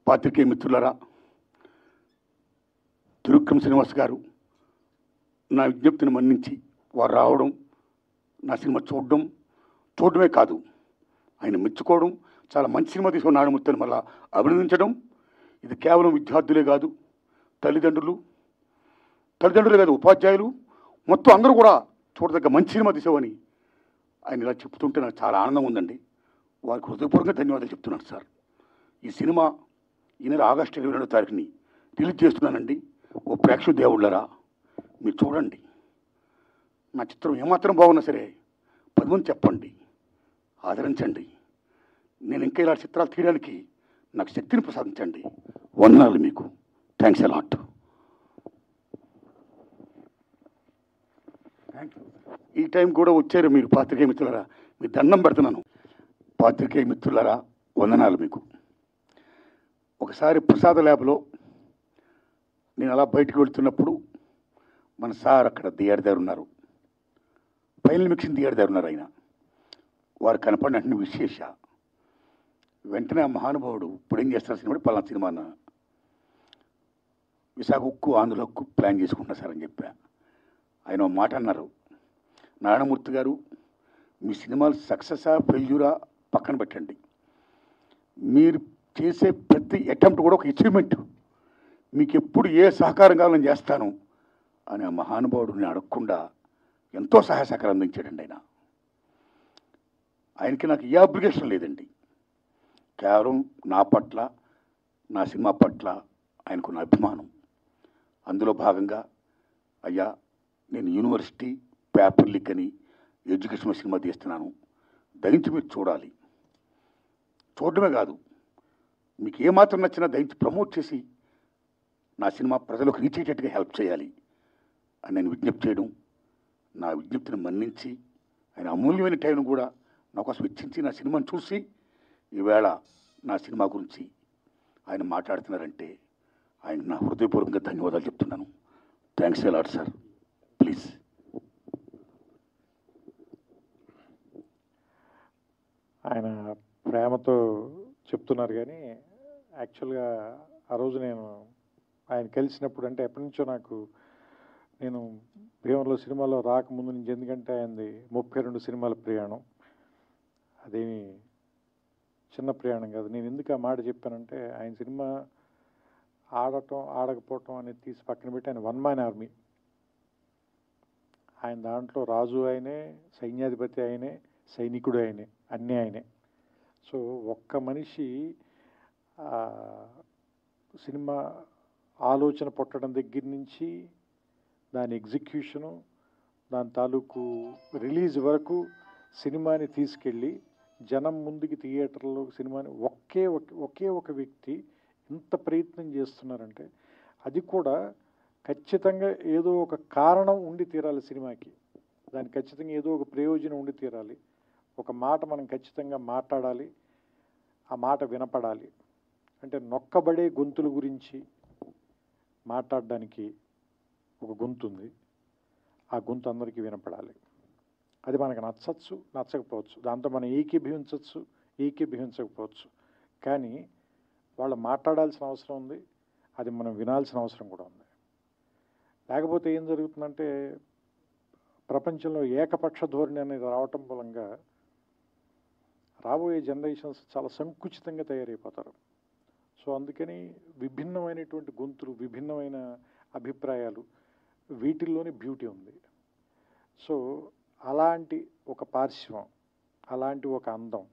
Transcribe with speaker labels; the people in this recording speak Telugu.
Speaker 1: పాత్రికేయ మిత్రులారా, త్రివిక్రమ్ శ్రీనివాస్ గారు నా విజ్ఞప్తిని మన్నించి వారు రావడం, నా సినిమా చూడడమే కాదు, ఆయన మెచ్చుకోవడం, చాలా మంచి సినిమా తీసుకున్న నారాయణమూర్తిని మళ్ళా అభినందించడం, ఇది కేవలం విద్యార్థులే కాదు, తల్లిదండ్రులే కాదు, ఉపాధ్యాయులు మొత్తం అందరూ కూడా చూడదగ్గ మంచి సినిమా తీసావని ఆయన ఇలా చెప్తుంటే నాకు చాలా ఆనందం ఉందండి. వారికి హృదయపూర్వకంగా ధన్యవాదాలు చెప్తున్నాను సార్. ఈ సినిమా ఈ నెల ఆగస్టు 22వ తారీఖుని రిలీజ్ చేస్తున్నానండి. ఓ ప్రేక్షక దేవుళ్ళరా, మీరు చూడండి. నా చిత్రం ఏమాత్రం బాగున్నా సరే 10 మంది చెప్పండి, ఆదరించండి. నేను ఇంకా ఇలాంటి చిత్రాలు తీయడానికి నాకు శక్తిని ప్రసాదించండి. వందనాలు మీకు. Thanks a lot. Thank you. ఈ టైం కూడా వచ్చారు మీరు పాత్రికేయ మిత్రులారా, మీ దండం పెడుతున్నాను. పాత్రికేయ మిత్రులారా, వందనాలు మీకు. ఒకసారి ప్రసాద ల్యాబ్లో నేను అలా బయటకు వెళ్తున్నప్పుడు మన సార్ అక్కడ థియేటర్ దగ్గర ఉన్నారు, ఫైనల్ మిక్సింగ్ థియేటర్ దగ్గర ఉన్నారు. ఆయన వారు కనపడిన వెంటనే విశేష వెంటనే ఆ మహానుభావుడు ఇప్పుడు ఏం చేస్తారు సినిమా, పలానా సినిమా విశాఖ ఉక్కు ఆంధ్ర హక్కు ప్లాన్ చేసుకుంటున్నా సార్ అని చెప్పా. ఆయన ఒక మాట అన్నారు, నారాయణమూర్తి గారు, మీ సినిమాలు సక్సెసా ఫెయిల్యూరా పక్కన పెట్టండి, మీరు చేసే ప్రతి అటెంప్ట్ కూడా ఒక అచీవ్మెంట్, మీకు ఎప్పుడు ఏ సహకారం కావాలని చేస్తాను అని ఆ మహానుభావుడు నేను అడగకుండా ఎంతో సహాయ సహకారం అందించాడండి. ఆయనకి నాకు ఏ అబ్లిగేషన్ లేదండి, కేవలం నా పట్ల, నా సినిమా పట్ల ఆయనకున్న అభిమానం. అందులో భాగంగా అయ్యా నేను యూనివర్సిటీ పేపర్ లీక్ అని ఎడ్యుకేషన్ సినిమా తీస్తున్నాను, దయించి మీరు చూడాలి, చూడడమే కాదు మీకు ఏమాత్రం నచ్చినా దయించి ప్రమోట్ చేసి నా సినిమా ప్రజలకు రీచ్ అయ్యేటట్టుగా హెల్ప్ చేయాలి అని నేను విజ్ఞప్తి చేయడం, నా విజ్ఞప్తిని మన్నించి ఆయన అమూల్యమైన టైం కూడా నా కోసం వెచ్చించి నా సినిమాను చూసి ఈవేళ నా సినిమా గురించి ఆయన మాట్లాడుతున్నారంటే ఆయన నా హృదయపూర్వకంగా ధన్యవాదాలు చెప్తున్నాను. Thanks a lot sir. ప్లీజ్.
Speaker 2: ఆయన ప్రేమతో చెప్తున్నారు, కానీ యాక్చువల్గా ఆ రోజు నేను ఆయన కలిసినప్పుడు, అంటే ఎప్పటి నుంచో నేను భీమవరంలో సినిమాలో రాకముందు నుంచి, ఎందుకంటే ఆయనది 32 సినిమాల ప్రయాణం, అదేమి చిన్న ప్రయాణం కాదు. నేను ఎందుకు ఆ మాట చెప్పానంటే, ఆయన సినిమా ఆడటం ఆడకపోవటం అనేది తీసి పక్కన పెట్టి ఆయన వన్ మ్యాన్ ఆర్మీ. ఆయన దాంట్లో రాజు ఆయనే, సైన్యాధిపతి ఆయనే, సైనికుడు ఆయనే, అన్నీ ఆయనే. సో ఒక్క మనిషి సినిమా ఆలోచన పుట్టడం దగ్గర నుంచి దాని ఎగ్జిక్యూషను, దాని తాలూకు రిలీజ్ వరకు సినిమాని తీసుకెళ్ళి జనం ముందుకి థియేటర్లో సినిమాని ఒకే ఒక వ్యక్తి ఇంత ప్రయత్నం చేస్తున్నారంటే, అది కూడా ఖచ్చితంగా ఏదో ఒక కారణం ఉండి తీరాలి సినిమాకి, దానికి ఖచ్చితంగా ఏదో ఒక ప్రయోజనం ఉండి తీరాలి. ఒక మాట మనం ఖచ్చితంగా మాట్లాడాలి, ఆ మాట వినపడాలి. అంటే నొక్కబడే గొంతుల గురించి మాట్లాడడానికి ఒక గొంతు ఉంది, ఆ గొంతు అందరికీ వినపడాలి. అది మనకు నచ్చచ్చు, నచ్చకపోవచ్చు, దాంతో మనం ఏకీభవించవచ్చు, ఏకీభవించకపోవచ్చు, కానీ వాళ్ళు మాట్లాడాల్సిన అవసరం ఉంది, అది మనం వినాల్సిన అవసరం కూడా ఉంది. లేకపోతే ఏం జరుగుతుందంటే, ప్రపంచంలో ఏకపక్ష ధోరణి అనేది రావటం మూలంగా రాబోయే జనరేషన్స్ చాలా సంకుచితంగా తయారైపోతారు. సో అందుకని విభిన్నమైనటువంటి గొంతులు, విభిన్నమైన అభిప్రాయాలు, వీటిల్లోనే బ్యూటీ ఉంది. సో అలాంటి ఒక పార్శ్వం, అలాంటి ఒక అందం,